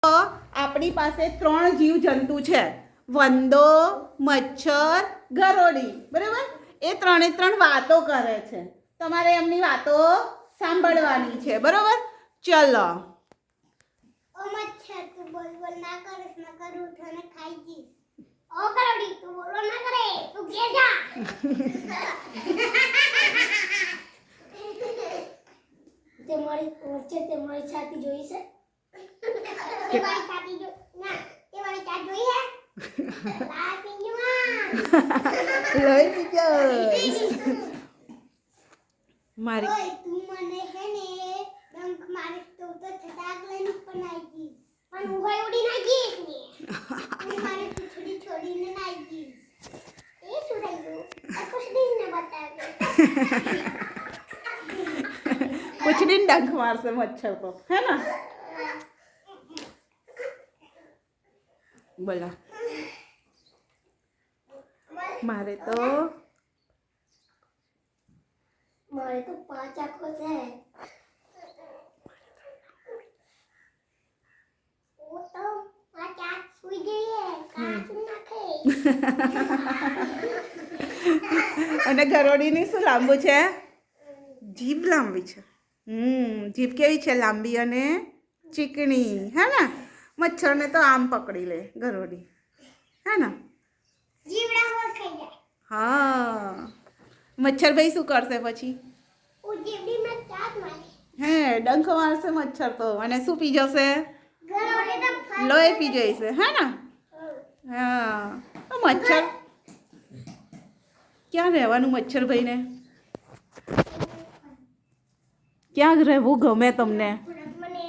તો આપણી પાસે 3 જીવજંતુ છે, વંદો, મચ્છર, ગરોળી, બરાબર? એ 3 વાતો કરે છે. તમારે એમની વાતો સાંભળવાની છે, બરાબર? ચલો. ઓ મચ્છર તું બોલ બોલ ના કરીશ ન કરું તને ખાઈ જઈશ. ઓ ગરોળી તું બોલ ના કરે તું ઘેર જા. તે મારી છાતી જોઈ છે? તે મારી છાતી જો ના તે મારી છાતી જોઈ હે? લા પિંજુમાં લઈ બીજો મારી ઓય તું મને હે ને ડંખ મારીશ તો છટાક લઈને ઉપર નાઈ જઈશ. પણ હું હોય ઉડી ના જઈશ ને. તું મારી પૂંછડી છોડીને નાઈ જઈશ. એ શું થયું? આ પૂંછડી ને બતાવે. પૂછડીને ડંખ મારશે મચ્છર તો, હે ને? બોલો. મારે તો 5 આંખો છે. ઓ તો 5 આંખ સુઈ જઈએ. કાચ નાખે. અને ગરોળીની શું લાંબુ છે? જીભ લાંબી છે. જીભ કેવી છે? લાંબી અને ચીકણી, હે ને? મચ્છરને તો આમ પકડી લે ગરોળી, હે ને? જીવડા હોલ ખાઈ જાય. હા. મચ્છર ભાઈ શું કરશે પછી? જીવડીમાં ચાટ મારે. હે, ડંખ મારશે મચ્છર તો, અને શું પી જશે? ગરોળી તો લોહી પી જશે, હે ને? હા. તો મચ્છર ક્યાં રહેવાનું મચ્છર ભાઈને? ક્યાં રહેવું ગમે તમને? મને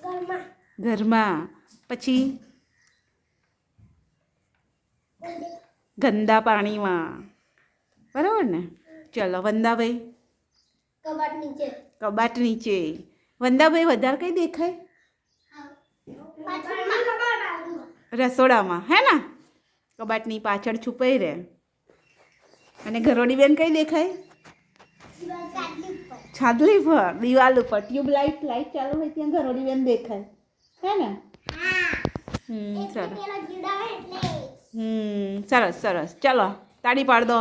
ઘરમાં ઘરમાં. પછી ગંદા પાણીમાં, બરાબર ને? ચલો વંદાભાઈ. કબાટ નીચે. કબાટ નીચે. વંદાભાઈ વધારે કઈ દેખાય? રસોડામાં, હે ને? કબાટની પાછળ છુપાઈ રહે. અને ગરોળી બેન કઈ દેખાય? છાદલી પર, દિવાલ ઉપર, ટ્યુબલાઇટ લાઈટ ચાલુ હોય ત્યાં ગરોળી બેન દેખાય, હે ને? સરસ. સરસ સરસ. ચલો તાળી પાડ દો.